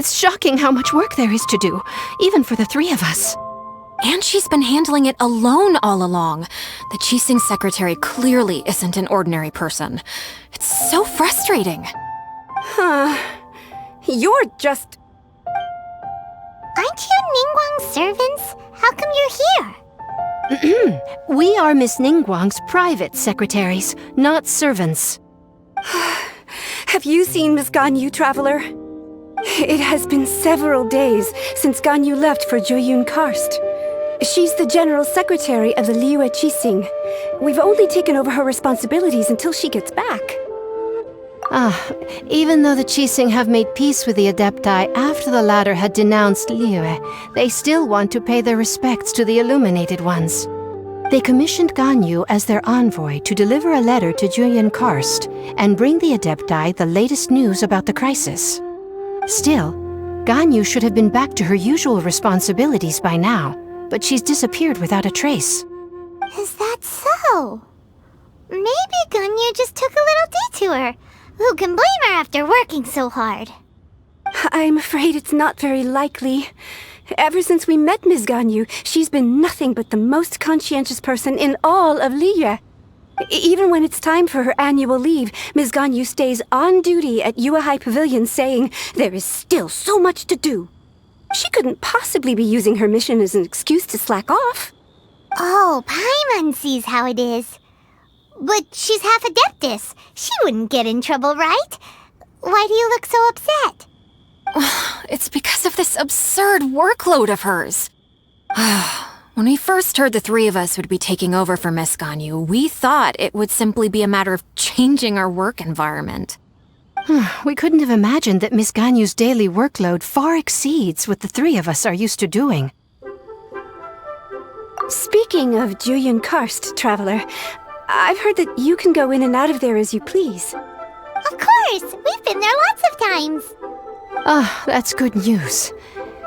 It's shocking how much work there is to do, even for the three of us. And she's been handling it alone all along. The Qixing secretary clearly isn't an ordinary person. It's so frustrating. You're just... Aren't you Ningguang's servants? How come you're here? We are Miss Ningguang's private secretaries, not servants. Have you seen Miss Ganyu, Traveler? It has been several days since Ganyu left for Joyun Karst. She's the general secretary of the Liyue Qixing. We've only taken over her responsibilities until she gets back. Even though the Qixing have made peace with the Adepti after the latter had denounced Liyue, they still want to pay their respects to the Illuminated Ones. They commissioned Ganyu as their envoy to deliver a letter to Joyun Karst and bring the Adepti the latest news about the crisis. Still, Ganyu should have been back to her usual responsibilities by now, but she's disappeared without a trace. Is that so? Maybe Ganyu just took a little detour. Who can blame her after working so hard? I'm afraid it's not very likely. Ever since we met Ms. Ganyu, she's been nothing but the most conscientious person in all of Liyue. Even when it's time for her annual leave, Ms. Ganyu stays on duty at Yuehai Pavilion saying there is still so much to do. She couldn't possibly be using her mission as an excuse to slack off. Oh, Paimon sees how it is. But she's half Adeptus. She wouldn't get in trouble, right? Why do you look so upset? It's because of this absurd workload of hers. When we first heard the three of us would be taking over for Miss Ganyu, we thought it would simply be a matter of changing our work environment. We couldn't have imagined that Miss Ganyu's daily workload far exceeds what the three of us are used to doing. Speaking of Joyun Karst, Traveler, I've heard that you can go in and out of there as you please. Of course! We've been there lots of times! That's good news.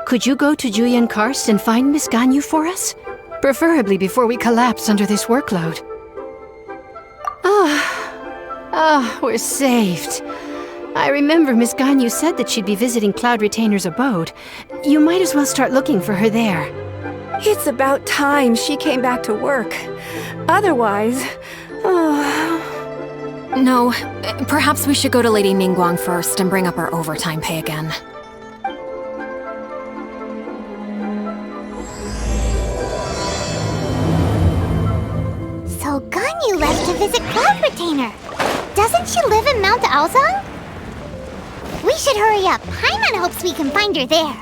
Could you go to Joyun Karst and find Miss Ganyu for us? Preferably before we collapse under this workload. We're saved. I remember Miss Ganyu said that she'd be visiting Cloud Retainer's abode. You might as well start looking for her there. It's about time she came back to work. Otherwise... No, perhaps we should go to Lady Ningguang first and bring up our overtime pay again. So Ganyu left to visit Cloud Retainer. Doesn't she live in Mount Aozang? We should hurry up. Paimon hopes we can find her there.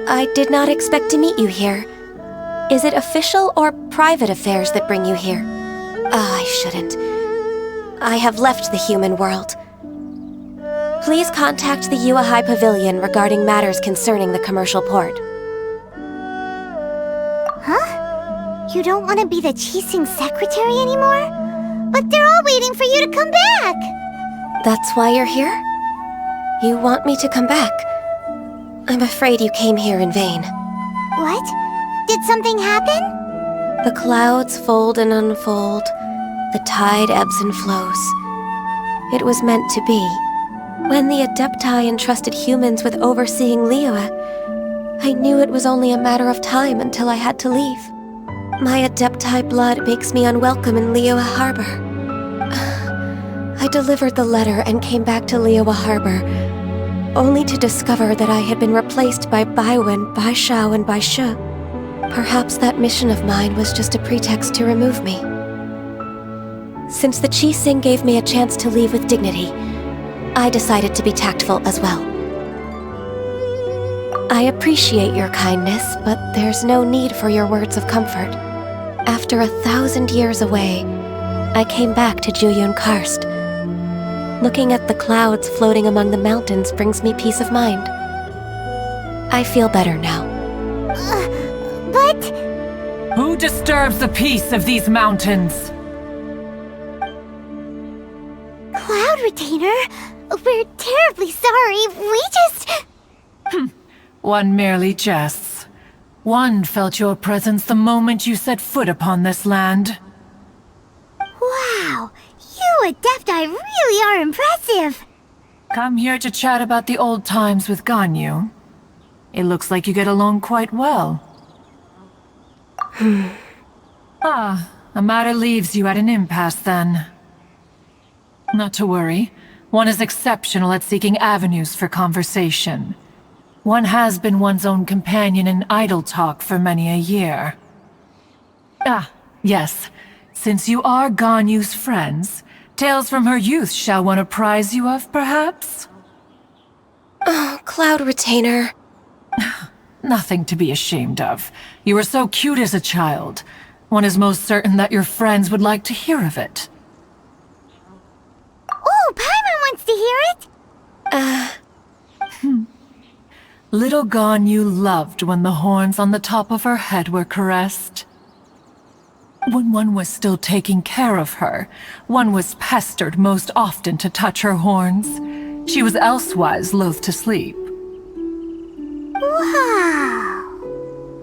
I did not expect to meet you here. Is it official or private affairs that bring you here? I shouldn't. I have left the human world. Please contact the Yuehai Pavilion regarding matters concerning the commercial port. Huh? You don't want to be the Qixing secretary anymore? But they're all waiting for you to come back! That's why you're here? You want me to come back? I'm afraid you came here in vain. What? Did something happen? The clouds fold and unfold. The tide ebbs and flows. It was meant to be. When the Adepti entrusted humans with overseeing Liyue, I knew it was only a matter of time until I had to leave. My Adepti blood makes me unwelcome in Liyue Harbor. I delivered the letter and came back to Liyue Harbor, only to discover that I had been replaced by Baiwen, Baishao, and Baishu. Perhaps that mission of mine was just a pretext to remove me. Since the Chi Sing gave me a chance to leave with dignity, I decided to be tactful as well. I appreciate your kindness, but there's no need for your words of comfort. After 1,000 years away, I came back to Jueyun Karst. Looking at the clouds floating among the mountains brings me peace of mind. I feel better now. But... Who disturbs the peace of these mountains? Cloud Retainer, we're terribly sorry. We just... One merely jests. One felt your presence the moment you set foot upon this land. Wow, you Adepti really are impressive. Come here to chat about the old times with Ganyu. It looks like you get along quite well. A matter leaves you at an impasse then. Not to worry. One is exceptional at seeking avenues for conversation. One has been one's own companion in idle talk for many a year. Yes. Since you are Ganyu's friends, tales from her youth shall one apprise you of, perhaps? Oh, Cloud Retainer. Nothing to be ashamed of. You were so cute as a child. One is most certain that your friends would like to hear of it. Oh, Paimon wants to hear it. Little Ganyu loved when the horns on the top of her head were caressed. When one was still taking care of her, one was pestered most often to touch her horns. She was elsewise loath to sleep. Wow.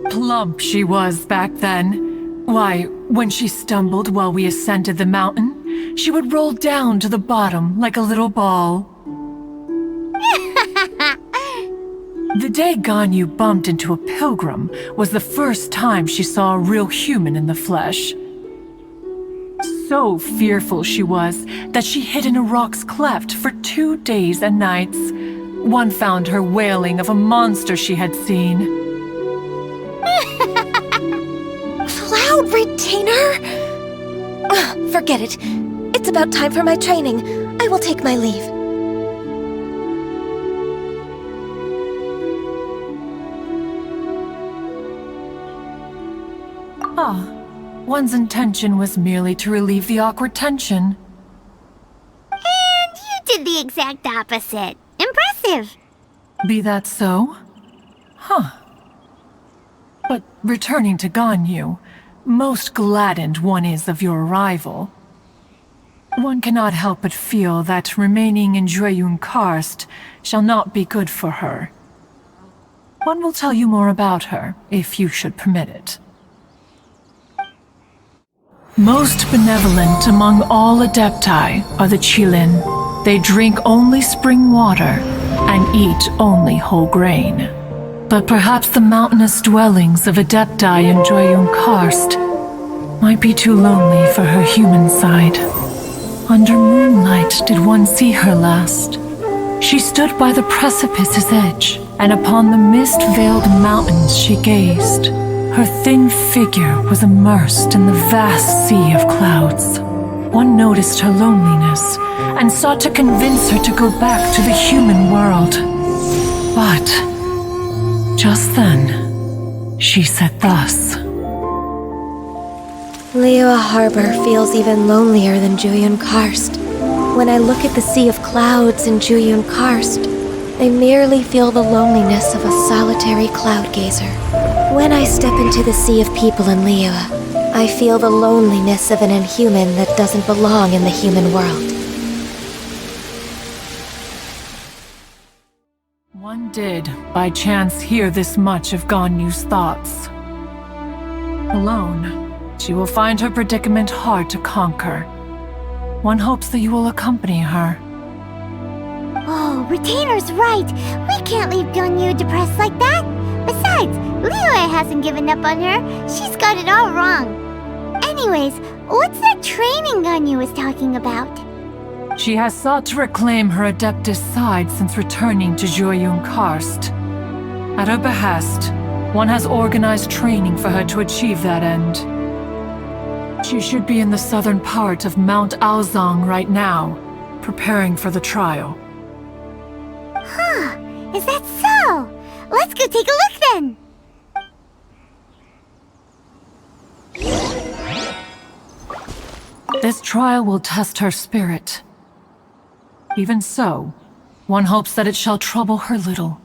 Plump she was back then. Why, when she stumbled while we ascended the mountain, she would roll down to the bottom like a little ball. The day Ganyu bumped into a pilgrim was the first time she saw a real human in the flesh. So fearful she was that she hid in a rock's cleft for 2 days and nights. One found her wailing of a monster she had seen. Cloud Retainer? Forget it. It's about time for my training. I will take my leave. One's intention was merely to relieve the awkward tension. And you did the exact opposite. Impressive. Be that so? But returning to Ganyu, most gladdened one is of your arrival. One cannot help but feel that remaining in Jueyun Karst shall not be good for her. One will tell you more about her, if you should permit it. Most benevolent among all Adepti are the Qilin. They drink only spring water and eat only whole grain. But perhaps the mountainous dwellings of Adepti in Jueyun Karst might be too lonely for her human side. Under moonlight did one see her last. She stood by the precipice's edge, and upon the mist-veiled mountains she gazed. Her thin figure was immersed in the vast sea of clouds. One noticed her loneliness and sought to convince her to go back to the human world. But just then, she said thus. Liyue Harbor feels even lonelier than Jueyun Karst. When I look at the sea of clouds in Jueyun Karst, I merely feel the loneliness of a solitary cloud gazer. When I step into the sea of people in Liyue, I feel the loneliness of an inhuman that doesn't belong in the human world. One did, by chance, hear this much of Ganyu's thoughts. Alone, she will find her predicament hard to conquer. One hopes that you will accompany her. Oh, Retainer's right. We can't leave Ganyu depressed like that. Besides, Besides, Liyue hasn't given up on her. She's got it all wrong. Anyways, what's that training Ganyu was talking about? She has sought to reclaim her Adeptus side since returning to Jueyun Karst. At her behest, one has organized training for her to achieve that end. She should be in the southern part of Mount Aozang right now, preparing for the trial. Huh, is that so? Let's go take a look then! This trial will test her spirit. Even so, one hopes that it shall trouble her little.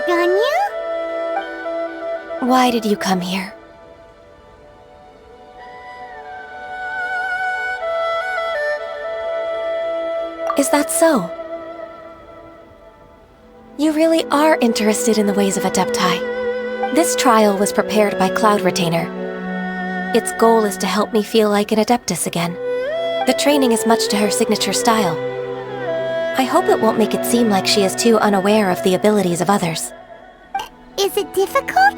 Ganyu? Why did you come here? Is that so? You really are interested in the ways of Adepti. This trial was prepared by Cloud Retainer. Its goal is to help me feel like an Adeptus again. The training is much to her signature style. I hope it won't make it seem like she is too unaware of the abilities of others. Is it difficult?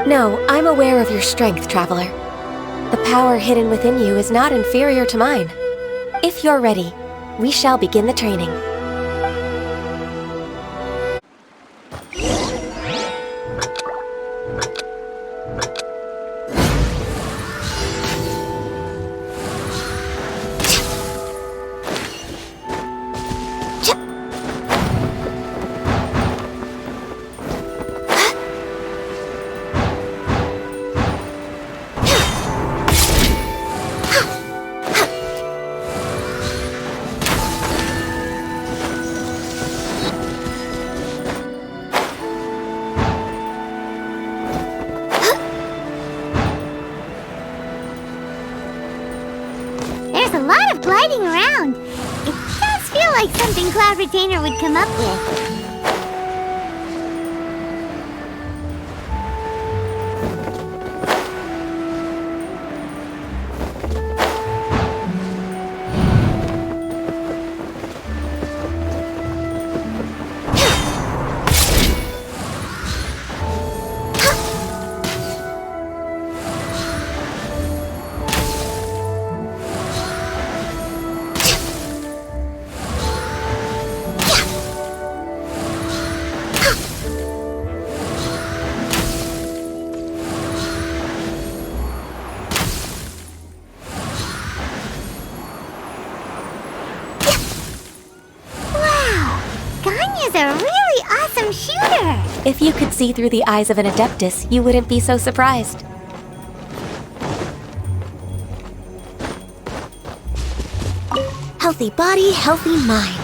No, I'm aware of your strength, Traveler. The power hidden within you is not inferior to mine. If you're ready, we shall begin the training. There's a lot of gliding around. It does feel like something Cloud Retainer would come up with. Ganyu's a really awesome shooter! If you could see through the eyes of an Adeptus, you wouldn't be so surprised. Healthy body, healthy mind.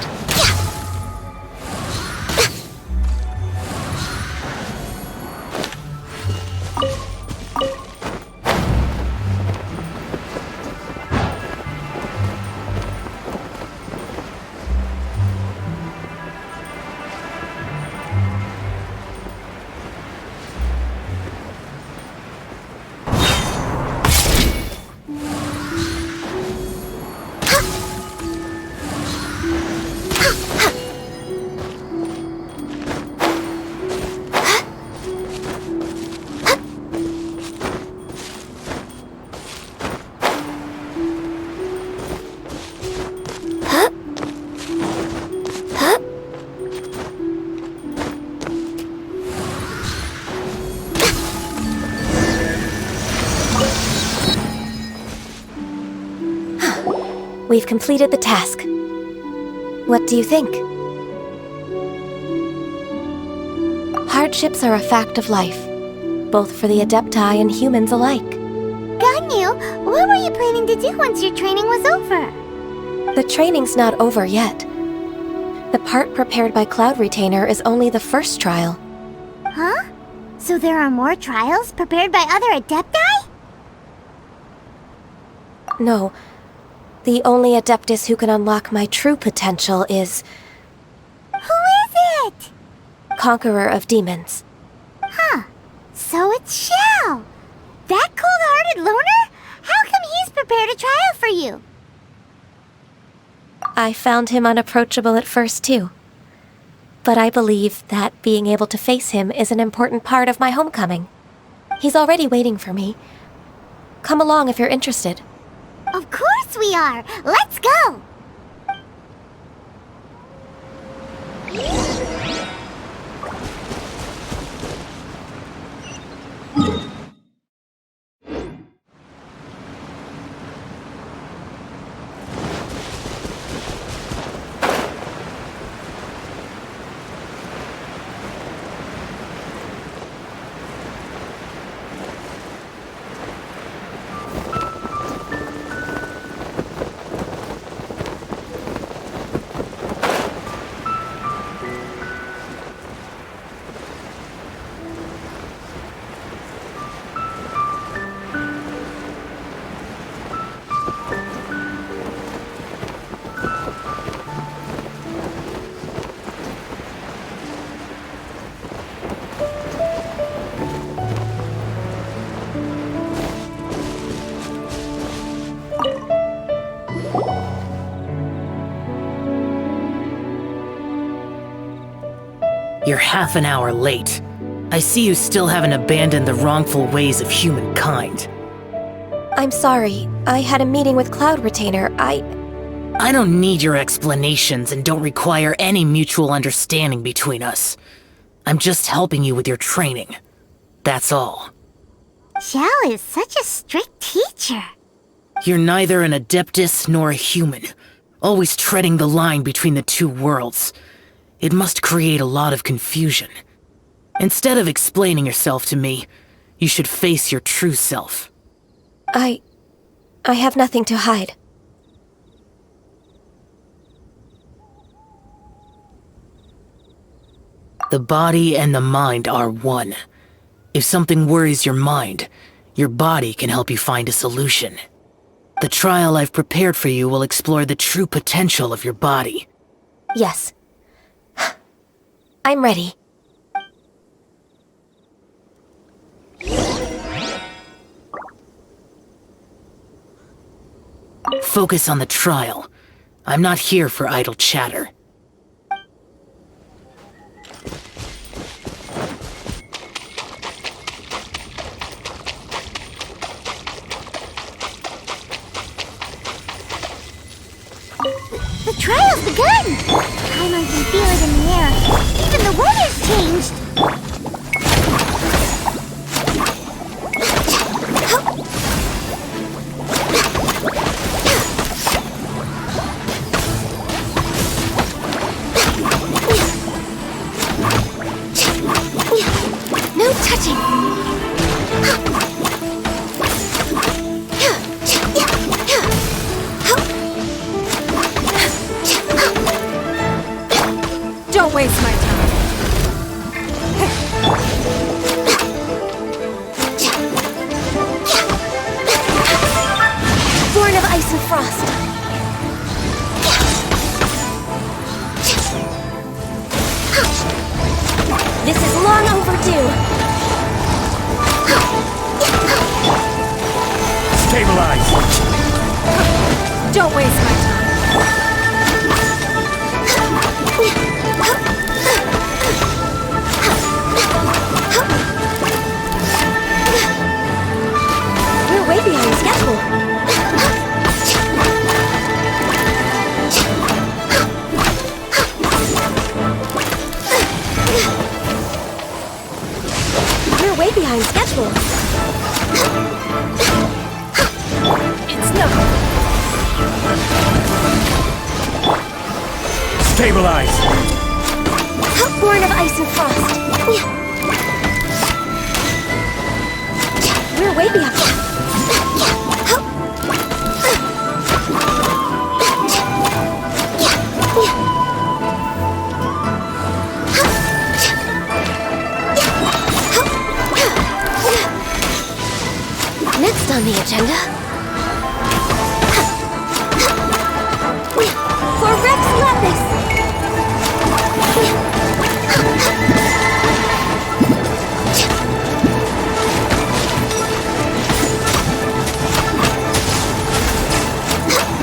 We've completed the task. What do you think? Hardships are a fact of life, both for the Adepti and humans alike. Ganyu, what were you planning to do once your training was over? The training's not over yet. The part prepared by Cloud Retainer is only the first trial. Huh? So there are more trials prepared by other Adepti? No. The only Adeptus who can unlock my true potential is... Who is it? Conqueror of Demons. Huh. So it's Shao. That cold-hearted loner? How come he's prepared a trial for you? I found him unapproachable at first, too. But I believe that being able to face him is an important part of my homecoming. He's already waiting for me. Come along if you're interested. Of course we are! Let's go! You're half an hour late. I see you still haven't abandoned the wrongful ways of humankind. I'm sorry. I had a meeting with Cloud Retainer. I don't need your explanations and don't require any mutual understanding between us. I'm just helping you with your training. That's all. Xiao is such a strict teacher. You're neither an Adeptus nor a human, always treading the line between the two worlds. It must create a lot of confusion. Instead of explaining yourself to me, you should face your true self. I have nothing to hide. The body and the mind are one. If something worries your mind, your body can help you find a solution. The trial I've prepared for you will explore the true potential of your body. Yes. I'm ready. Focus on the trial. I'm not here for idle chatter. The trial's begun! Paimon can feel it in the air. Even the weather's changed! No touching! Don't waste my time. Born of ice and frost. This is long overdue. Stabilize! Don't waste my time. We're way behind schedule. We're way behind schedule. It's no. Stabilize! Born of ice and frost. We're way beyond. Next on the agenda. For Rex Lapis!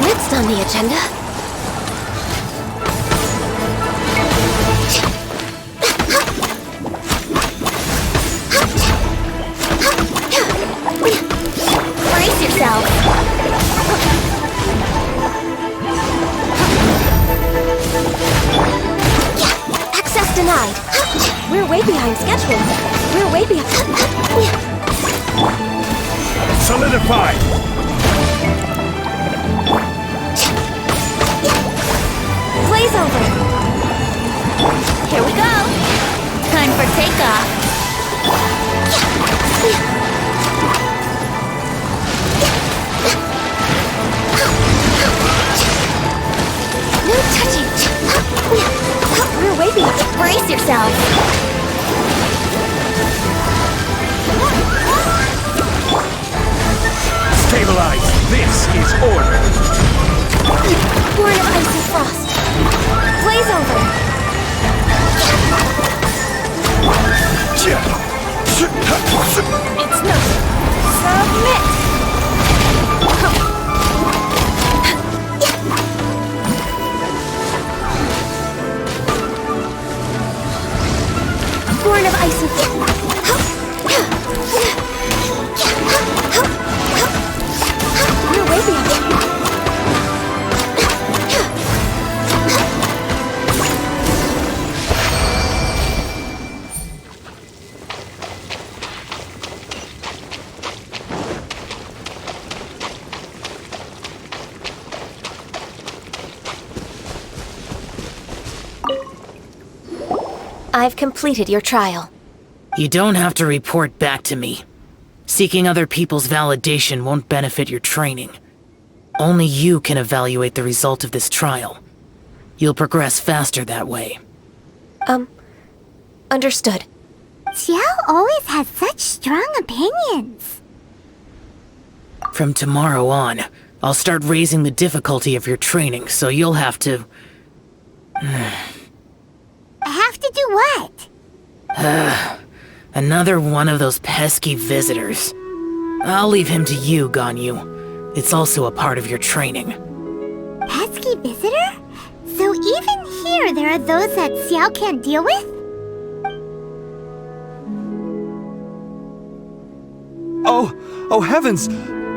Next on the agenda. Brace yourself. Access denied. We're way behind schedule. We're way behind. Solidify! Blaze over. Here we go. Time for takeoff. No touching. We're way behind. Brace yourself. Stabilize! This is order! Born of ice and frost. Blaze over. It's no. Submit. Born of ice and frost. We're way behind. I've completed your trial. You don't have to report back to me. Seeking other people's validation won't benefit your training. Only you can evaluate the result of this trial. You'll progress faster that way. Understood. Xiao always has such strong opinions. From tomorrow on, I'll start raising the difficulty of your training, so you'll have to... Have to do what? Another one of those pesky visitors. I'll leave him to you, Ganyu. It's also a part of your training. Pesky visitor? So even here there are those that Xiao can't deal with? Oh heavens!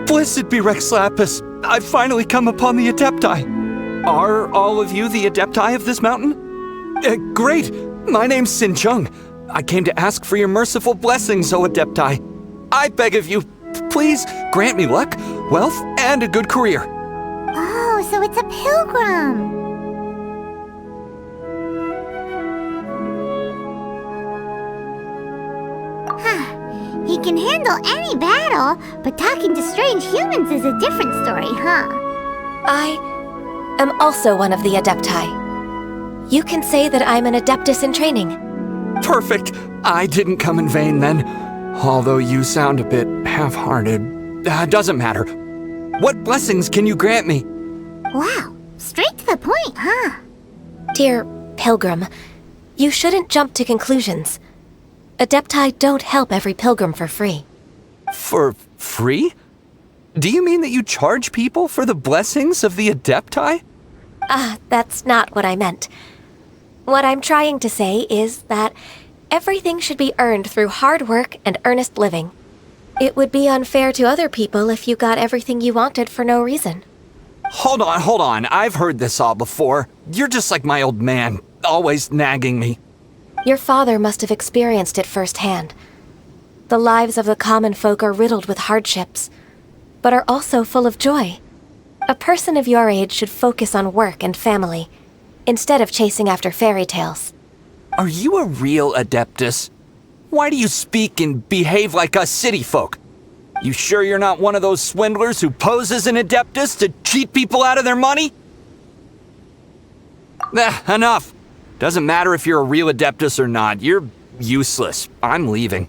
Blessed be Rex Lapis! I've finally come upon the Adepti! Are all of you the Adepti of this mountain? Great! My name's Sin Chung. I came to ask for your merciful blessings, O Adepti. I beg of you, please grant me luck, wealth, and a good career. Oh, so it's a pilgrim. He can handle any battle, but talking to strange humans is a different story, huh? I am also one of the Adepti. You can say that I'm an Adeptus in training. Perfect! I didn't come in vain then. Although you sound a bit half-hearted. Doesn't matter. What blessings can you grant me? Wow, straight to the point, huh? Dear Pilgrim, you shouldn't jump to conclusions. Adepti don't help every pilgrim for free. For free? Do you mean that you charge people for the blessings of the Adepti? That's not what I meant. What I'm trying to say is that everything should be earned through hard work and earnest living. It would be unfair to other people if you got everything you wanted for no reason. Hold on. I've heard this all before. You're just like my old man, always nagging me. Your father must have experienced it firsthand. The lives of the common folk are riddled with hardships, but are also full of joy. A person of your age should focus on work and family, instead of chasing after fairy tales. Are you a real Adeptus? Why do you speak and behave like us city folk? You sure you're not one of those swindlers who pose as an Adeptus to cheat people out of their money? Enough. Doesn't matter if you're a real Adeptus or not. You're useless. I'm leaving.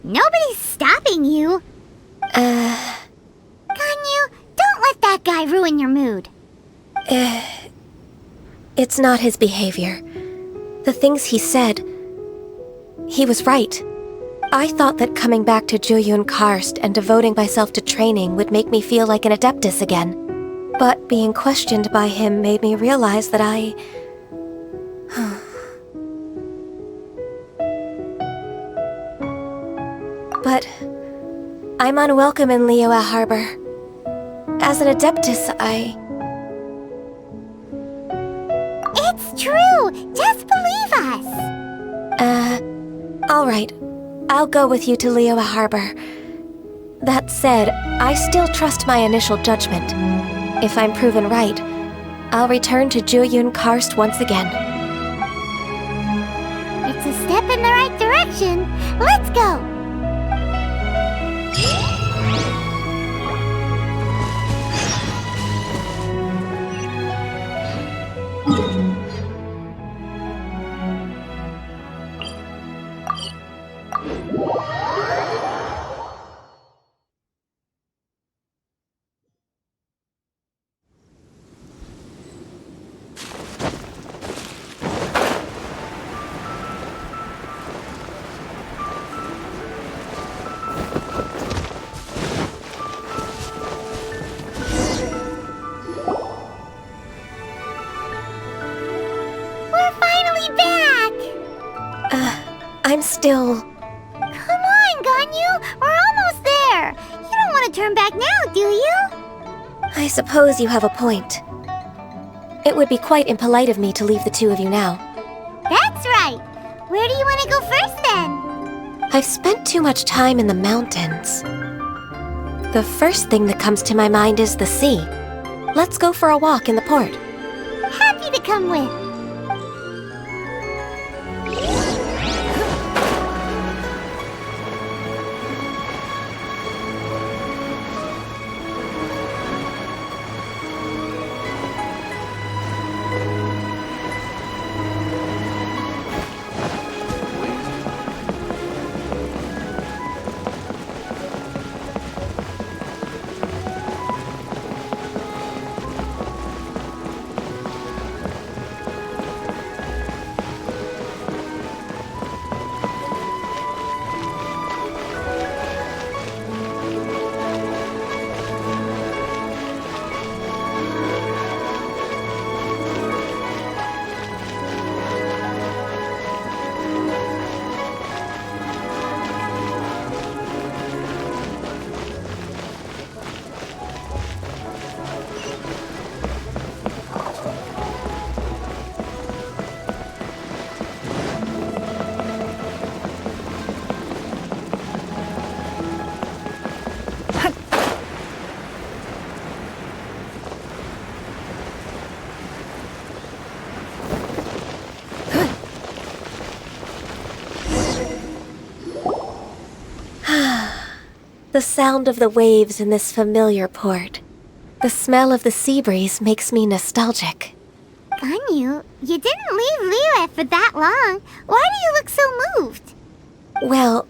Nobody's stopping you. Ganyu, don't let that guy ruin your mood. It's not his behavior. The things he said, he was right. I thought that coming back to Jueyun Karst and devoting myself to training would make me feel like an Adeptus again. But being questioned by him made me realize that But I'm unwelcome in Liyue Harbor. As an Adeptus, It's true! Just believe us! Alright. I'll go with you to Liyue Harbor. That said, I still trust my initial judgment. If I'm proven right, I'll return to Jueyun Karst once again. It's a step in the right direction. Let's go! I'm still... Come on, Ganyu! We're almost there! You don't want to turn back now, do you? I suppose you have a point. It would be quite impolite of me to leave the two of you now. That's right! Where do you want to go first, then? I've spent too much time in the mountains. The first thing that comes to my mind is the sea. Let's go for a walk in the port. Happy to come with. The sound of the waves in this familiar port. The smell of the sea breeze makes me nostalgic. Ganyu, you didn't leave Liyue for that long. Why do you look so moved? Well,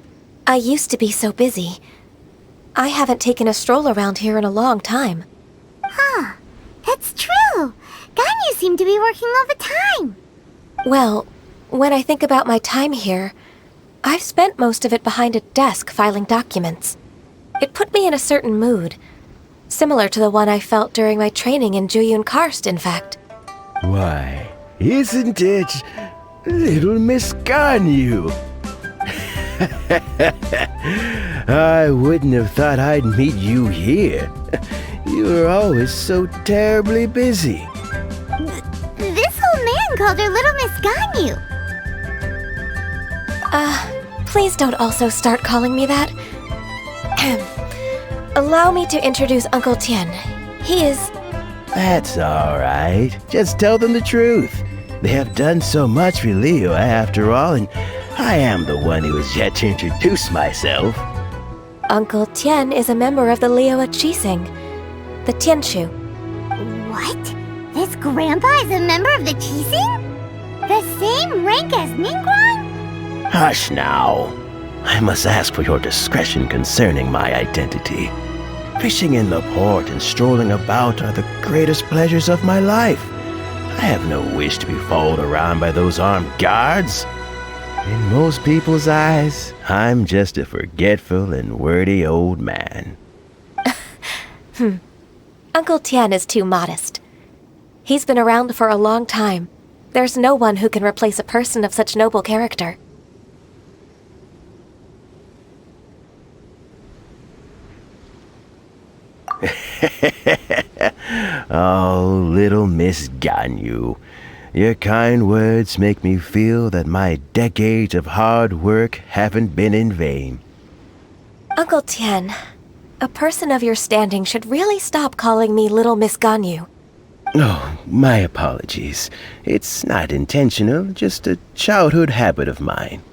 I used to be so busy. I haven't taken a stroll around here in a long time. Huh. That's true. Ganyu seemed to be working all the time. Well, when I think about my time here, I've spent most of it behind a desk filing documents. It put me in a certain mood, similar to the one I felt during my training in Jueyun Karst, in fact. Why, isn't it little Miss Ganyu? I wouldn't have thought I'd meet you here. You were always so terribly busy. This old man called her Little Miss Ganyu. Please don't also start calling me that. Allow me to introduce Uncle Tien. He is... That's all right. Just tell them the truth. They have done so much for Liyue after all, and I am the one who has yet to introduce myself. Uncle Tian is a member of the Liyue Qixing, the Tianshu. What? This grandpa is a member of the Qixing? The same rank as Ningguang? Hush now. I must ask for your discretion concerning my identity. Fishing in the port and strolling about are the greatest pleasures of my life. I have no wish to be followed around by those armed guards. In most people's eyes, I'm just a forgetful and wordy old man. Uncle Tian is too modest. He's been around for a long time. There's no one who can replace a person of such noble character. Oh, little Miss Ganyu. Your kind words make me feel that my decades of hard work haven't been in vain. Uncle Tian, a person of your standing should really stop calling me Little Miss Ganyu. Oh, my apologies. It's not intentional, just a childhood habit of mine.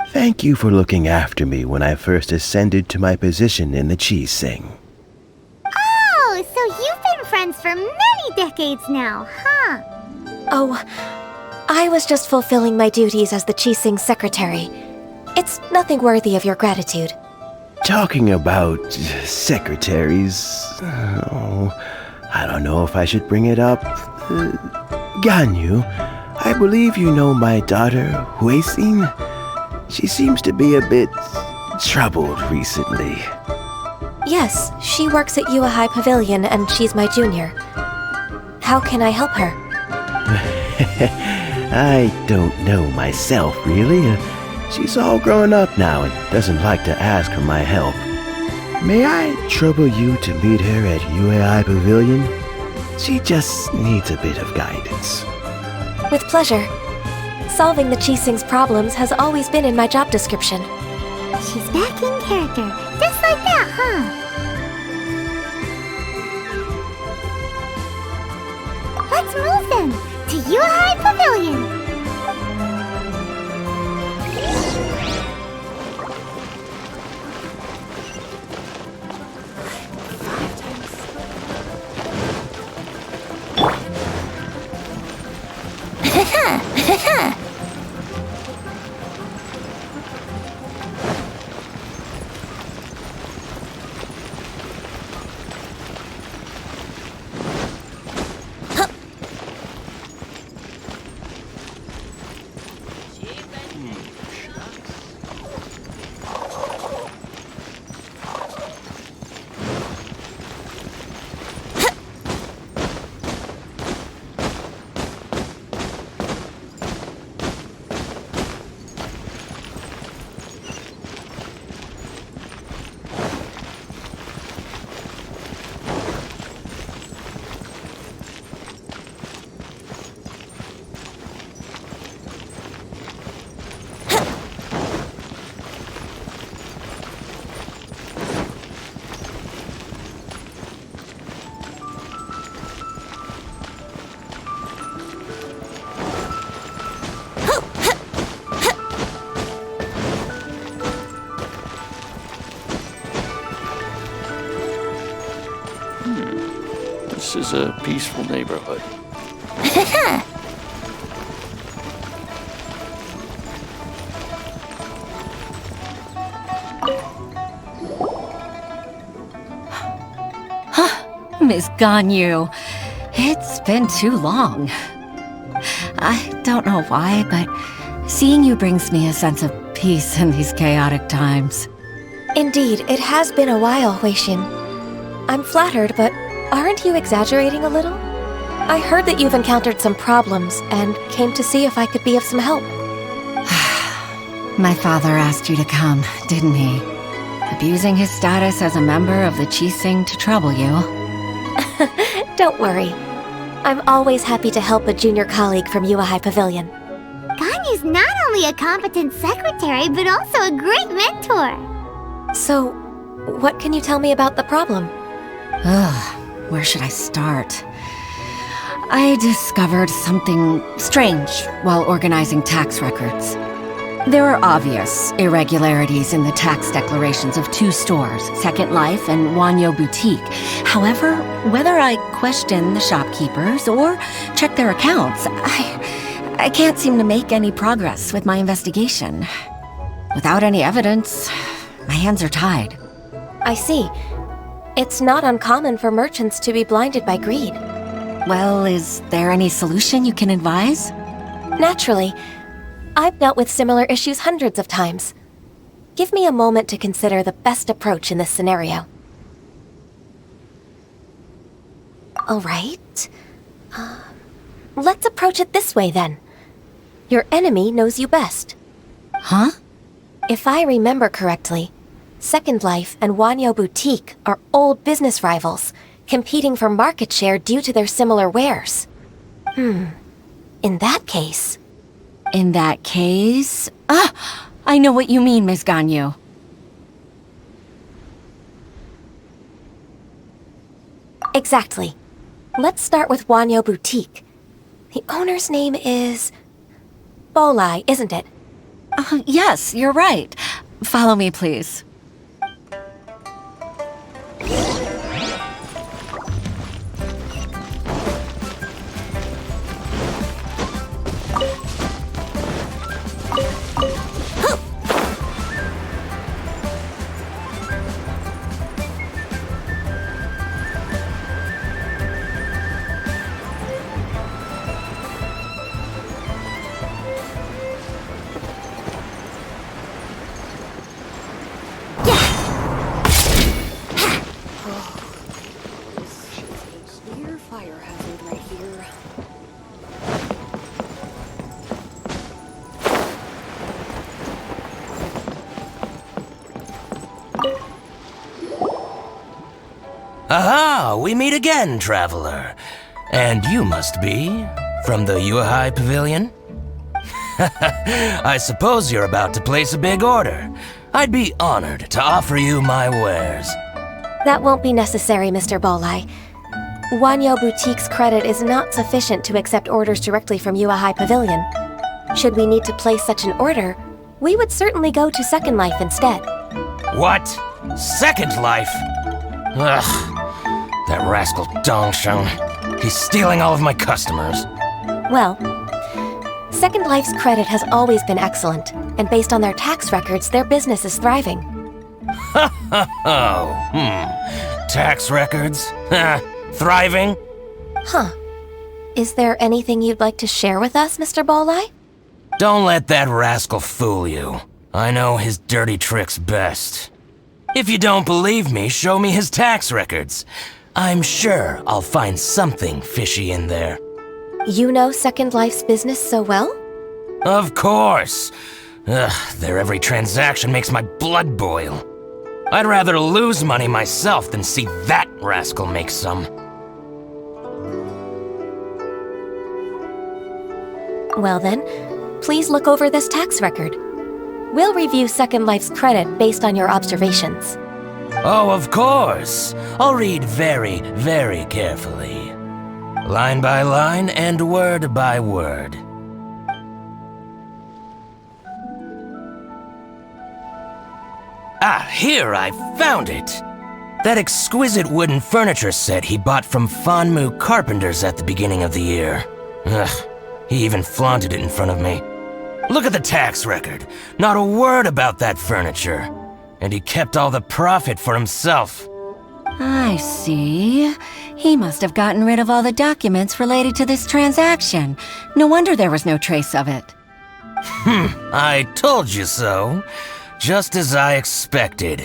Thank you for looking after me when I first ascended to my position in the Qixing. Oh, so you've been friends for many decades now, huh? Oh, I was just fulfilling my duties as the Qixing secretary. It's nothing worthy of your gratitude. Talking about secretaries... Oh, I don't know if I should bring it up. Ganyu, I believe you know my daughter, Huixin. She seems to be a bit troubled recently. Yes, she works at Yua High Pavilion and she's my junior. How can I help her? I don't know myself, really. She's all grown up now and doesn't like to ask for my help. May I trouble you to meet her at UAI Pavilion? She just needs a bit of guidance. With pleasure. Solving the Qixing's problems has always been in my job description. She's back in character, just like that, huh? Let's move then, to UAI Pavilion! This is a peaceful neighborhood. Miss Ganyu, it's been too long. I don't know why, but seeing you brings me a sense of peace in these chaotic times. Indeed, it has been a while, Huixin. I'm flattered, but aren't you exaggerating a little? I heard that you've encountered some problems and came to see if I could be of some help. My father asked you to come, didn't he? Abusing his status as a member of the Qixing to trouble you. Don't worry. I'm always happy to help a junior colleague from Yua High Pavilion. Ganyu's not only a competent secretary, but also a great mentor. So, what can you tell me about the problem? Ugh, where should I start? I discovered something strange while organizing tax records. There are obvious irregularities in the tax declarations of 2 stores, Second Life and Wanyo Boutique. However, whether I question the shopkeepers or check their accounts, I can't seem to make any progress with my investigation. Without any evidence, my hands are tied. I see. It's not uncommon for merchants to be blinded by greed. Well, is there any solution you can advise? Naturally. I've dealt with similar issues hundreds of times. Give me a moment to consider the best approach in this scenario. All right. Let's approach it this way, then. Your enemy knows you best. Huh? If I remember correctly, Second Life and Wanyo Boutique are old business rivals, competing for market share due to their similar wares. In that case... In that case... I know what you mean, Miss Ganyu. Exactly. Let's start with Wanyo Boutique. The owner's name is... Bolai, isn't it? Yes, you're right. Follow me, please. Aha! We meet again, traveler. And you must be from the Yuhai Pavilion? I suppose you're about to place a big order. I'd be honored to offer you my wares. That won't be necessary, Mr. Bolai. Wanyo Boutique's credit is not sufficient to accept orders directly from Yuhai Pavilion. Should we need to place such an order, we would certainly go to Second Life instead. What? Second Life? Ugh. That rascal Dongsheng. He's stealing all of my customers. Well, Second Life's credit has always been excellent, and based on their tax records, their business is thriving. Tax records? Thriving? Huh. Is there anything you'd like to share with us, Mr. Bolai? Don't let that rascal fool you. I know his dirty tricks best. If you don't believe me, show me his tax records. I'm sure I'll find something fishy in there. You know Second Life's business so well? Of course. Their every transaction makes my blood boil. I'd rather lose money myself than see that rascal make some. Well then, please look over this tax record. We'll review Second Life's credit based on your observations. Oh, of course. I'll read very, very carefully. Line by line and word by word. Ah, here, I found it! That exquisite wooden furniture set he bought from Fanmu Carpenters at the beginning of the year. Ugh, he even flaunted it in front of me. Look at the tax record. Not a word about that furniture. And he kept all the profit for himself. I see. He must have gotten rid of all the documents related to this transaction. No wonder there was no trace of it. I told you so. Just as I expected.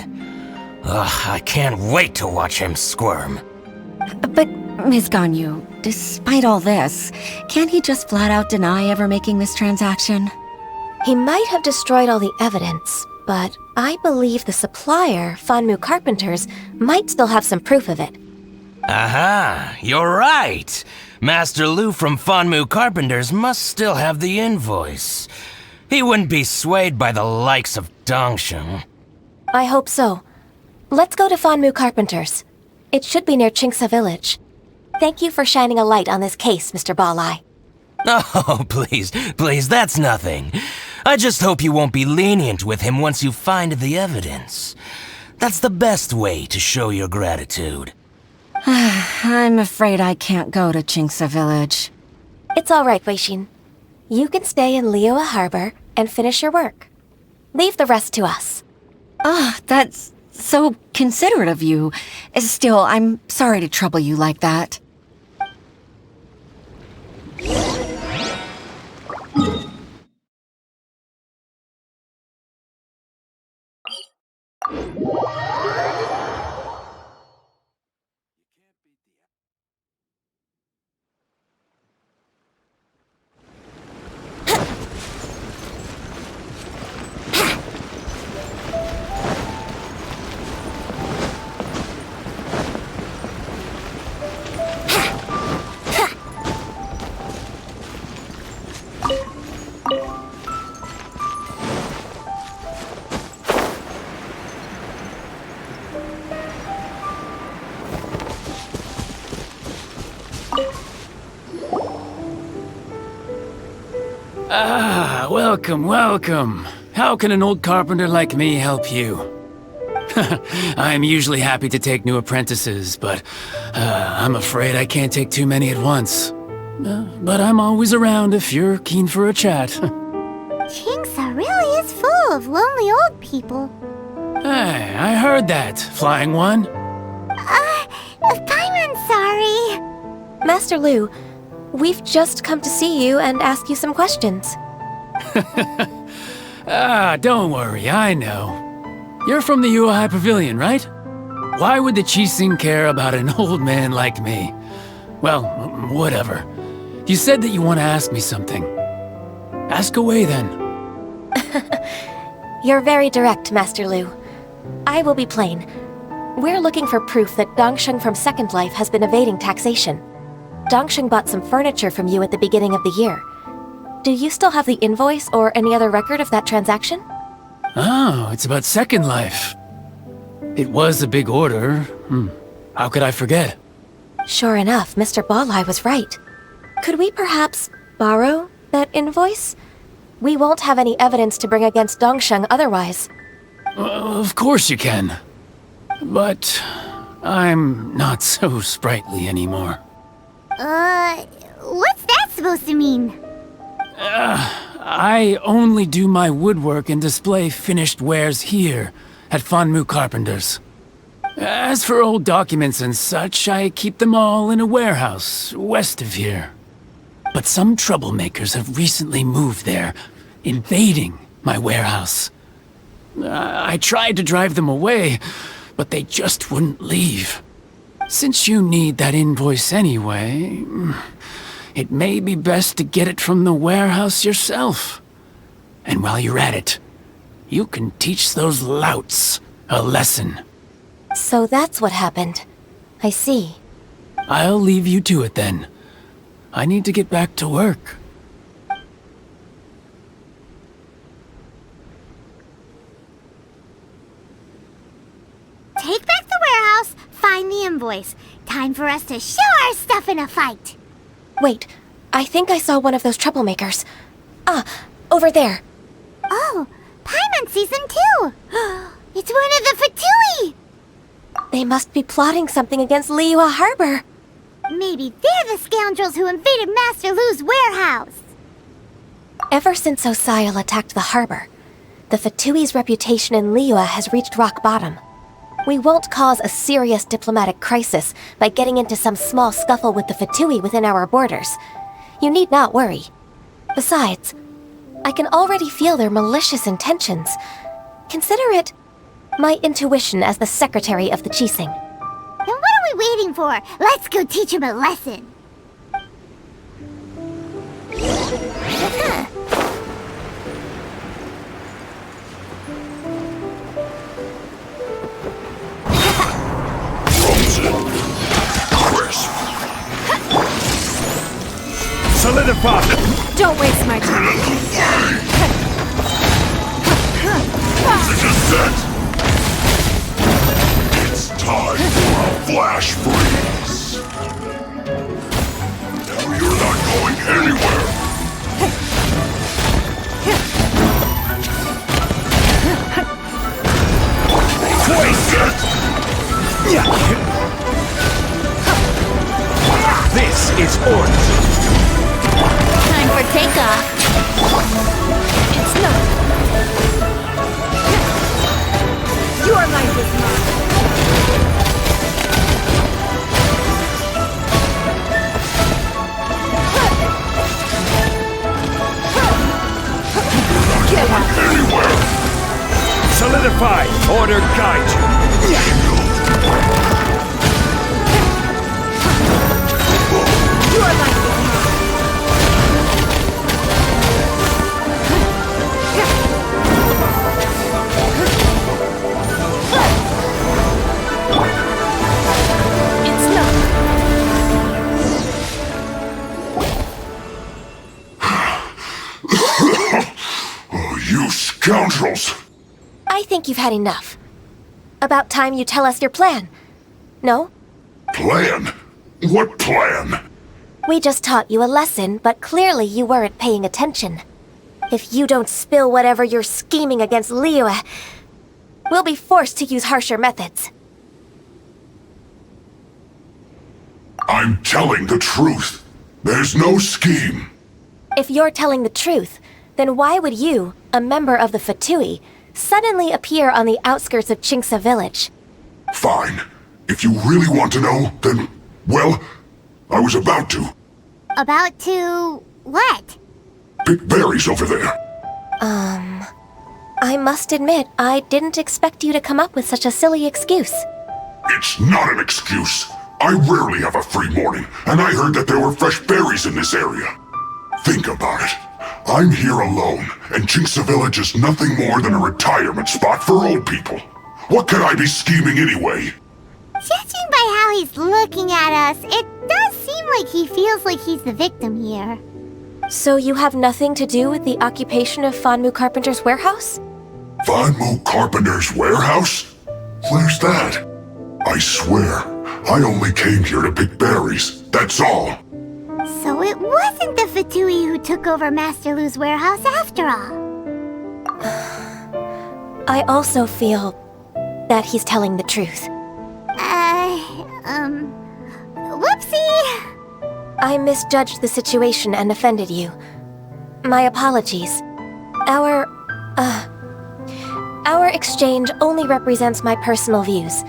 Ugh, I can't wait to watch him squirm. But, Ms. Ganyu, despite all this, can't he just flat out deny ever making this transaction? He might have destroyed all the evidence, but I believe the supplier, Fanmu Carpenters, might still have some proof of it. Aha, you're right. Master Lu from Fanmu Carpenters must still have the invoice. He wouldn't be swayed by the likes of Dongsheng. I hope so. Let's go to Fanmu Carpenters. It should be near Chingsa Village. Thank you for shining a light on this case, Mr. Bolai. Oh, please, that's nothing. I just hope you won't be lenient with him once you find the evidence. That's the best way to show your gratitude. I'm afraid I can't go to Jinxa Village. It's all right, Weishin. You can stay in Liyue Harbor and finish your work. Leave the rest to us. That's so considerate of you. Still, I'm sorry to trouble you like that. Welcome, welcome. How can an old carpenter like me help you? I'm usually happy to take new apprentices, but I'm afraid I can't take too many at once. But I'm always around if you're keen for a chat. Jinxa really is full of lonely old people. Hey, I heard that, Flying One. I'm sorry. Master Lu, we've just come to see you and ask you some questions. Don't worry, I know. You're from the Yuehai Pavilion, right? Why would the Qixing care about an old man like me? Well, whatever. You said that you want to ask me something. Ask away, then. You're very direct, Master Lu. I will be plain. We're looking for proof that Dongsheng from Second Life has been evading taxation. Dongsheng bought some furniture from you at the beginning of the year. Do you still have the invoice or any other record of that transaction? Oh, it's about Second Life. It was a big order. How could I forget? Sure enough, Mr. Balai was right. Could we perhaps borrow that invoice? We won't have any evidence to bring against Dongsheng otherwise. Of course you can. But I'm not so sprightly anymore. What's that supposed to mean? I only do my woodwork and display finished wares here at Fanmu Carpenters. As for old documents and such, I keep them all in a warehouse west of here. But some troublemakers have recently moved there, invading my warehouse. I tried to drive them away, but they just wouldn't leave. Since you need that invoice anyway, it may be best to get it from the warehouse yourself. And while you're at it, you can teach those louts a lesson. So that's what happened. I see. I'll leave you to it then. I need to get back to work. Take back the warehouse, find the invoice. Time for us to show our stuff in a fight. Wait, I think I saw one of those troublemakers. Over there. Oh, Paimon sees them too. It's one of the Fatui. They must be plotting something against Liyue Harbor. Maybe they're the scoundrels who invaded Master Lu's warehouse. Ever since Osial attacked the harbor, the Fatui's reputation in Liyue has reached rock bottom. We won't cause a serious diplomatic crisis by getting into some small scuffle with the Fatui within our borders. You need not worry. Besides, I can already feel their malicious intentions. Consider it my intuition as the secretary of the Qixing. Then what are we waiting for? Let's go teach him a lesson. Solidify! Don't waste my time. This is set! It's time for a flash freeze! Now you're not going anywhere! Fortified! Order guide you! You are my You scoundrels! I think you've had enough. About time you tell us your plan. No? Plan? What plan? We just taught you a lesson, but clearly you weren't paying attention. If you don't spill whatever you're scheming against Liyue, we'll be forced to use harsher methods. I'm telling the truth. There's no scheme. If you're telling the truth, then why would you, a member of the Fatui, suddenly appear on the outskirts of Chinksa village? Fine. If you really want to know, then, well, I was about to. About to... what? Pick berries over there. I must admit, I didn't expect you to come up with such a silly excuse. It's not an excuse. I rarely have a free morning, and I heard that there were fresh berries in this area. Think about it. I'm here alone, and Chinksa Village is nothing more than a retirement spot for old people. What could I be scheming anyway? Judging by how he's looking at us, it does seem like he feels like he's the victim here. So you have nothing to do with the occupation of Fanmu Carpenter's warehouse? Fanmu Carpenter's warehouse? Where's that? I swear, I only came here to pick berries, that's all. So it wasn't the Fatui who took over Master Lu's warehouse after all. I also feel that he's telling the truth. Whoopsie! I misjudged the situation and offended you. My apologies. Our exchange only represents my personal views.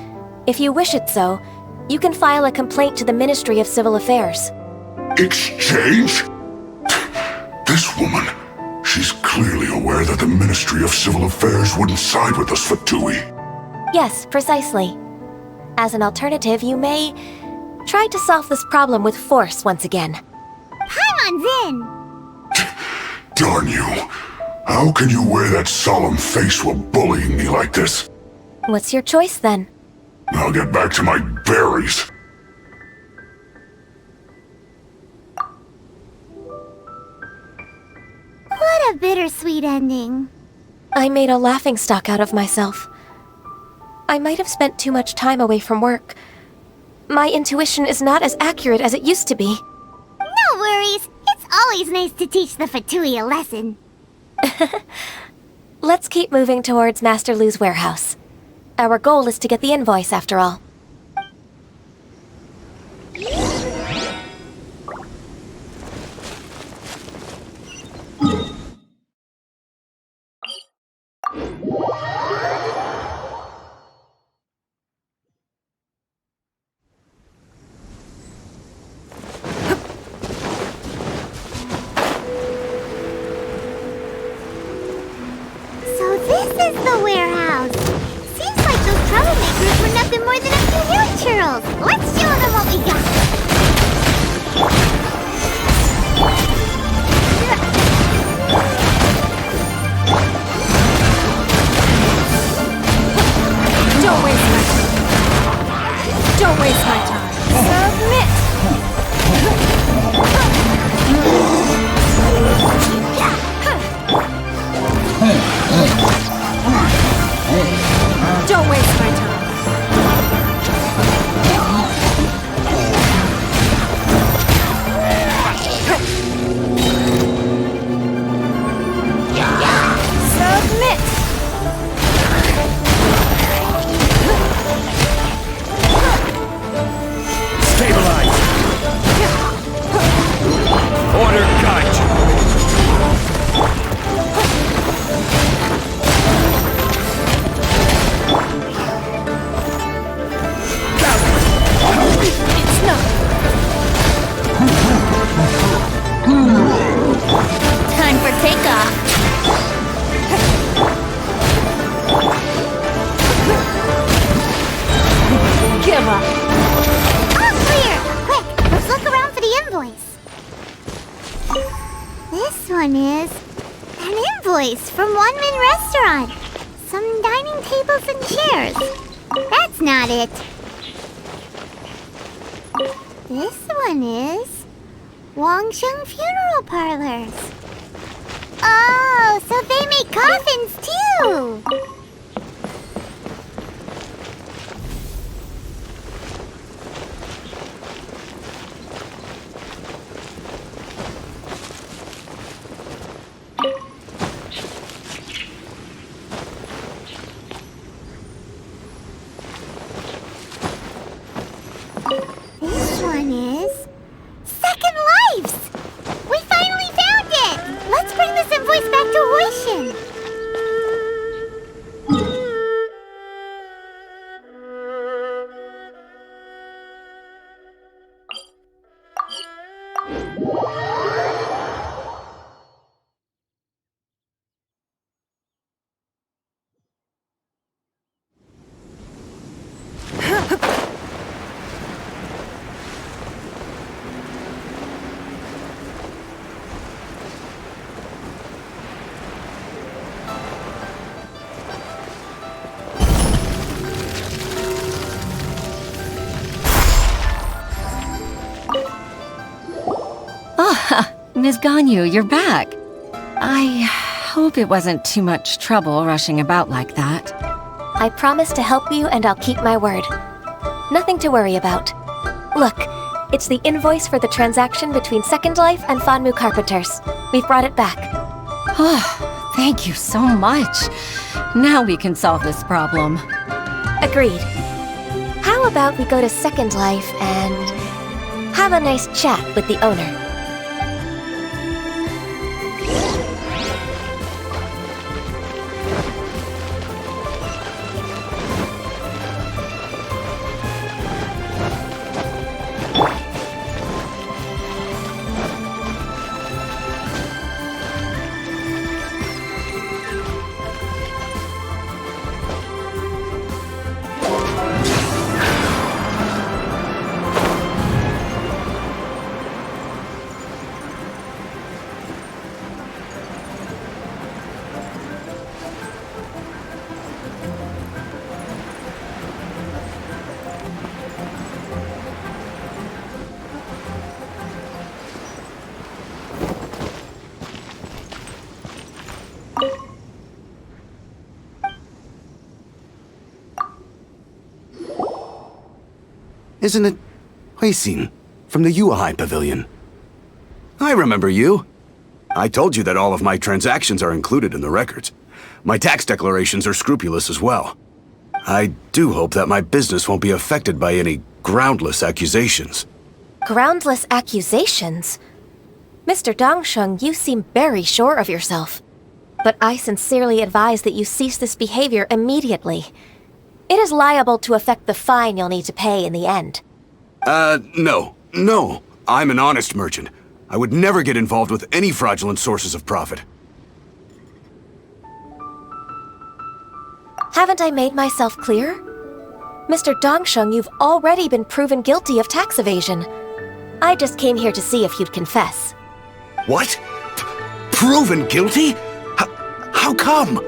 If you wish it so, you can file a complaint to the Ministry of Civil Affairs. Exchange? This woman, she's clearly aware that the Ministry of Civil Affairs wouldn't side with us Fatui. Yes, precisely. As an alternative, you may try to solve this problem with force once again. Paimon's in! Darn you. How can you wear that solemn face while bullying me like this? What's your choice then? I'll get back to my berries. What a bittersweet ending. I made a laughingstock out of myself. I might have spent too much time away from work. My intuition is not as accurate as it used to be. No worries. It's always nice to teach the Fatui a lesson. Let's keep moving towards Master Lu's warehouse. Our goal is to get the invoice, after all. So this is the warehouse. Seems like those troublemakers were nothing more than a few hill churls. Let's show them what we got. Don't waste my time. Don't waste my time. Submit! Don't waste my time. This one is an invoice from One Min Restaurant. Some dining tables and chairs. That's not it. This one is Wangsheng Funeral Parlors. Oh, so they make coffins too! This one is Second Lives! We finally found it! Let's bring this invoice back to Huishin. Ms. Ganyu, you're back. I hope it wasn't too much trouble rushing about like that. I promise to help you and I'll keep my word. Nothing to worry about. Look, it's the invoice for the transaction between Second Life and Fanmu Carpenters. We've brought it back. Oh, thank you so much. Now we can solve this problem. Agreed. How about we go to Second Life and have a nice chat with the owner? Isn't it Huixin from the Yuehai Pavilion? I remember you. I told you that all of my transactions are included in the records. My tax declarations are scrupulous as well. I do hope that my business won't be affected by any groundless accusations. Groundless accusations? Mr. Dongsheng, you seem very sure of yourself. But I sincerely advise that you cease this behavior immediately. It is liable to affect the fine you'll need to pay in the end. No. I'm an honest merchant. I would never get involved with any fraudulent sources of profit. Haven't I made myself clear? Mr. Dongsheng, you've already been proven guilty of tax evasion. I just came here to see if you'd confess. What? Proven guilty? How come?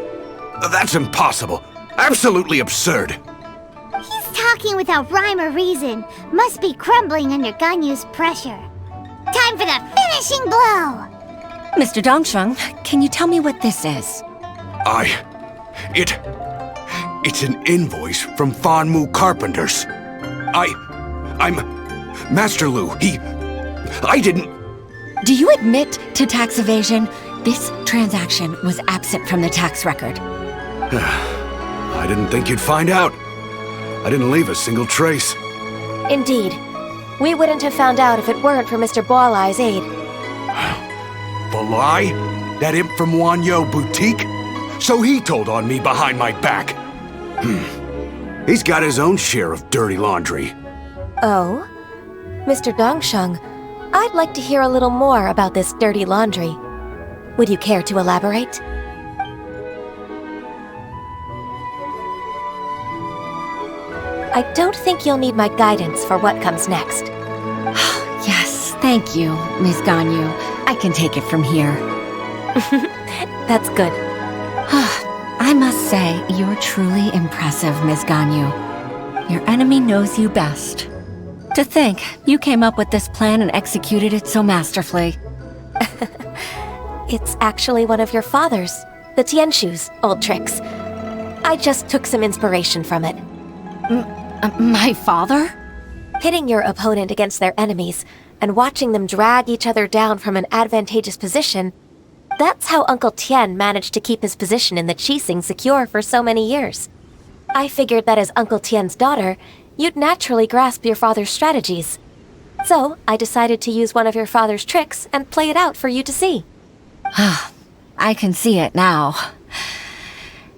That's impossible. Absolutely absurd. He's talking without rhyme or reason. Must be crumbling under Ganyu's pressure. Time for the finishing blow! Mr. Dongsheng, can you tell me what this is? It's an invoice from Fanmu Carpenters. I'm Master Lu. I didn't... Do you admit to tax evasion? This transaction was absent from the tax record. I didn't think you'd find out. I didn't leave a single trace. Indeed. We wouldn't have found out if it weren't for Mr. Boalai's aid. Boalai? That imp from Wanyo Boutique? So he told on me behind my back. He's got his own share of dirty laundry. Oh? Mr. Dongsheng, I'd like to hear a little more about this dirty laundry. Would you care to elaborate? I don't think you'll need my guidance for what comes next. Yes, thank you, Ms. Ganyu. I can take it from here. That's good. I must say, you're truly impressive, Ms. Ganyu. Your enemy knows you best. To think, you came up with this plan and executed it so masterfully. It's actually one of your father's, the Tianshu's, old tricks. I just took some inspiration from it. My father? Pitting your opponent against their enemies and watching them drag each other down from an advantageous position, that's how Uncle Tien managed to keep his position in the Qixing secure for so many years. I figured that as Uncle Tien's daughter, you'd naturally grasp your father's strategies. So, I decided to use one of your father's tricks and play it out for you to see. I can see it now.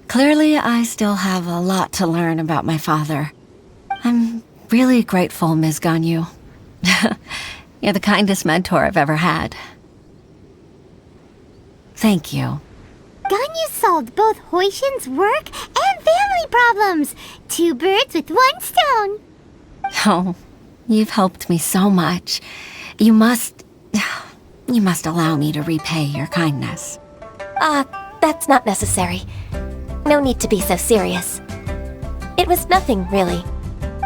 Clearly, I still have a lot to learn about my father. I'm really grateful, Ms. Ganyu. You're the kindest mentor I've ever had. Thank you. Ganyu solved both Huishin's work and family problems. 2 birds with 1 stone. Oh, you've helped me so much. You must allow me to repay your kindness. That's not necessary. No need to be so serious. It was nothing, really.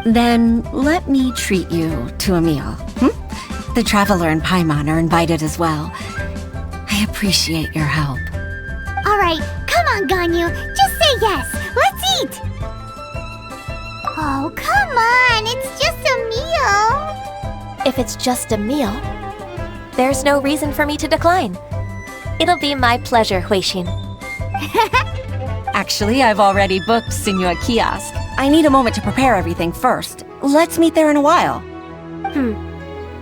Then let me treat you to a meal. The Traveler and Paimon are invited as well. I appreciate your help. Alright, come on, Ganyu. Just say yes. Let's eat. Oh, come on. It's just a meal. If it's just a meal, there's no reason for me to decline. It'll be my pleasure, Huishin. Actually, I've already booked Senor Kiosk. I need a moment to prepare everything first. Let's meet there in a while.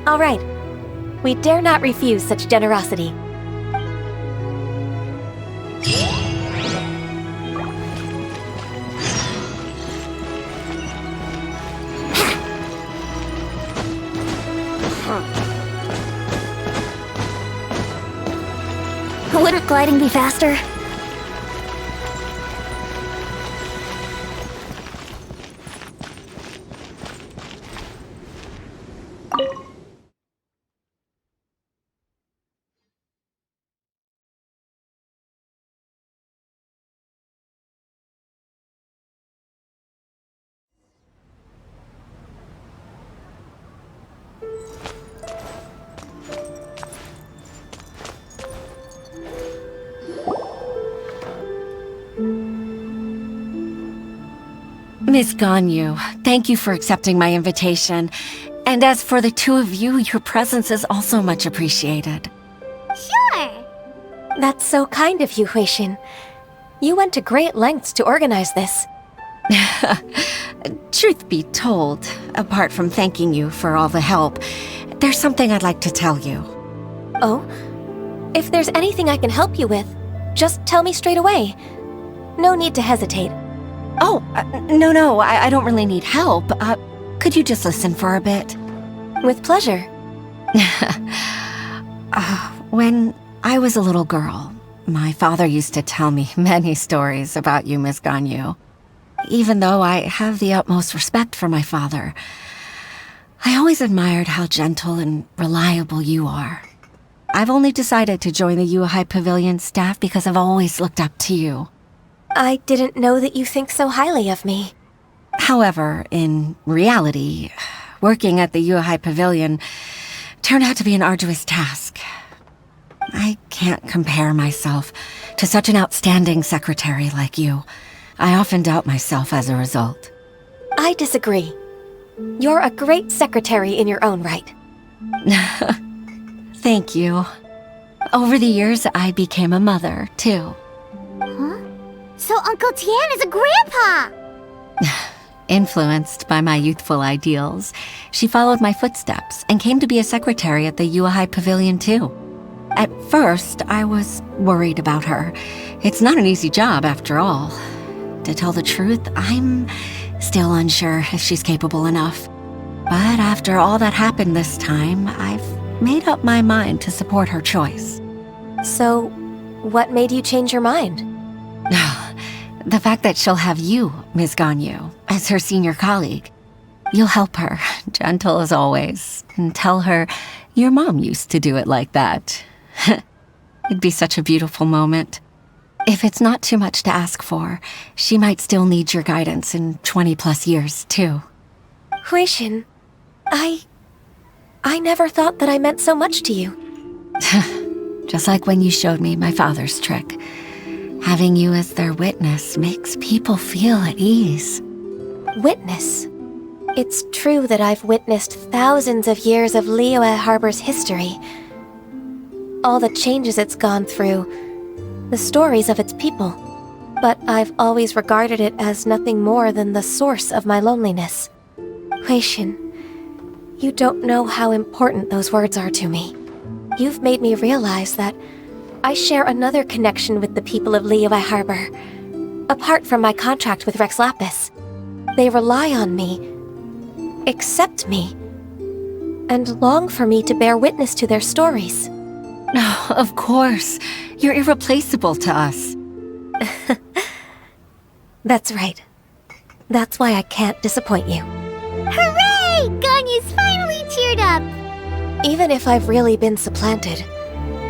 All right. We dare not refuse such generosity. Wouldn't gliding be faster? Miss Ganyu, thank you for accepting my invitation. And as for the 2 of you, your presence is also much appreciated. Sure. That's so kind of you, Huishin. You went to great lengths to organize this. Truth be told, apart from thanking you for all the help, there's something I'd like to tell you. Oh? If there's anything I can help you with, just tell me straight away. No need to hesitate. Oh, no, I don't really need help. Could you just listen for a bit? With pleasure. When I was a little girl, my father used to tell me many stories about you, Miss Ganyu. Even though I have the utmost respect for my father, I always admired how gentle and reliable you are. I've only decided to join the Yuhai Pavilion staff because I've always looked up to you. I didn't know that you think so highly of me. However, in reality, working at the Yuhai Pavilion turned out to be an arduous task. I can't compare myself to such an outstanding secretary like you. I often doubt myself as a result. I disagree. You're a great secretary in your own right. Thank you. Over the years, I became a mother, too. Huh? So Uncle Tien is a grandpa! Influenced by my youthful ideals, she followed my footsteps and came to be a secretary at the Yuhai Pavilion, too. At first, I was worried about her. It's not an easy job, after all. To tell the truth, I'm still unsure if she's capable enough. But after all that happened this time, I've made up my mind to support her choice. So, what made you change your mind? The fact that she'll have you, Ms. Ganyu, as her senior colleague. You'll help her, gentle as always, and tell her your mom used to do it like that. It'd be such a beautiful moment. If it's not too much to ask for, she might still need your guidance in 20+ years, too. Huixin, I never thought that I meant so much to you. Just like when you showed me my father's trick. Having you as their witness makes people feel at ease. Witness? It's true that I've witnessed thousands of years of Liyue Harbor's history. All the changes it's gone through, the stories of its people. But I've always regarded it as nothing more than the source of my loneliness. Huixin, you don't know how important those words are to me. You've made me realize that I share another connection with the people of Liyue Harbor. Apart from my contract with Rex Lapis, they rely on me, accept me, and long for me to bear witness to their stories. Oh, of course. You're irreplaceable to us. That's right. That's why I can't disappoint you. Hooray! Ganyu's finally cheered up! Even if I've really been supplanted,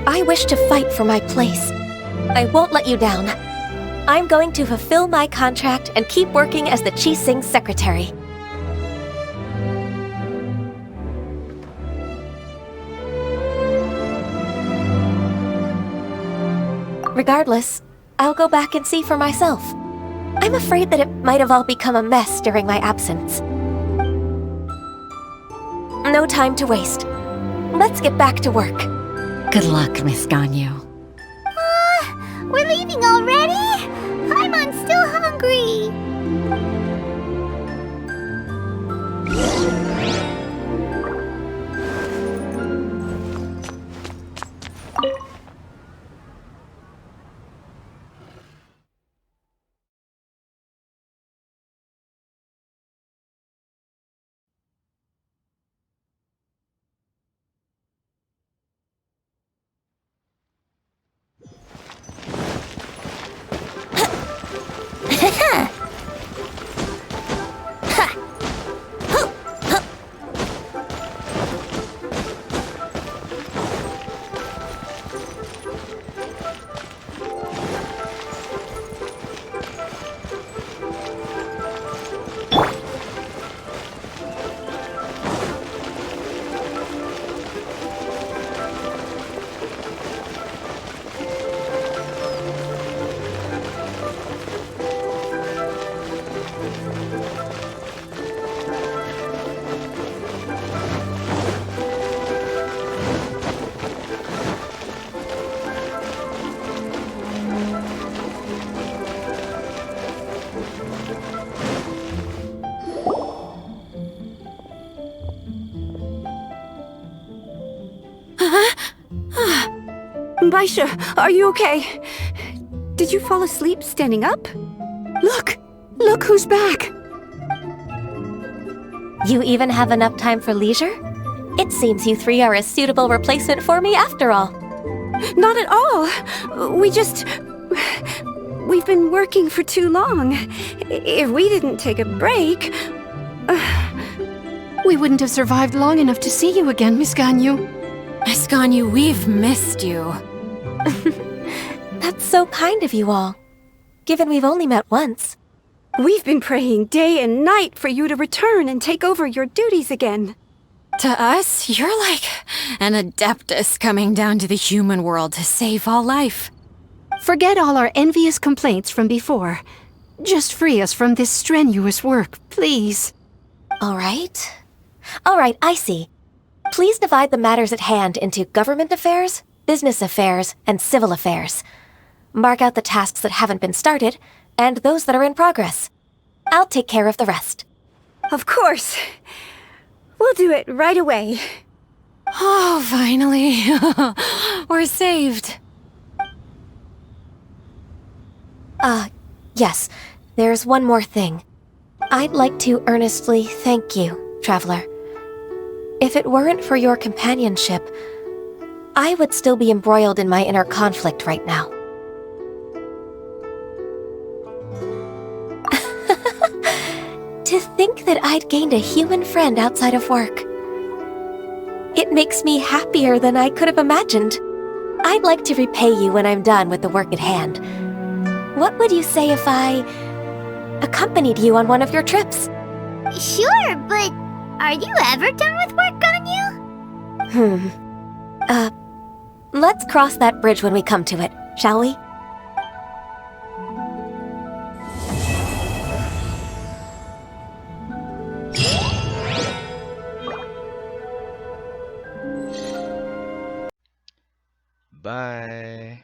I wish to fight for my place. I won't let you down. I'm going to fulfill my contract and keep working as the Qixing's secretary. Regardless, I'll go back and see for myself. I'm afraid that it might have all become a mess during my absence. No time to waste. Let's get back to work. Good luck, Miss Ganyu. We're leaving already? I'm still hungry. Baisha, are you okay? Did you fall asleep standing up? Look! Look who's back! You even have enough time for leisure? It seems you three are a suitable replacement for me after all. Not at all. We've been working for too long. If we didn't take a break... We wouldn't have survived long enough to see you again, Miss Ganyu. Miss Ganyu, we've missed you. That's so kind of you all, given we've only met once. We've been praying day and night for you to return and take over your duties again. To us, you're like an adeptus coming down to the human world to save all life. Forget all our envious complaints from before. Just free us from this strenuous work, please. All right, I see. Please divide the matters at hand into government affairs, business affairs, and civil affairs. Mark out the tasks that haven't been started, and those that are in progress. I'll take care of the rest. Of course. We'll do it right away. Oh, finally. We're saved. Yes. There's one more thing. I'd like to earnestly thank you, Traveler. If it weren't for your companionship, I would still be embroiled in my inner conflict right now. To think that I'd gained a human friend outside of work. It makes me happier than I could have imagined. I'd like to repay you when I'm done with the work at hand. What would you say if I accompanied you on one of your trips? Sure, but are you ever done with work, Ganyu? Let's cross that bridge when we come to it, shall we? Bye.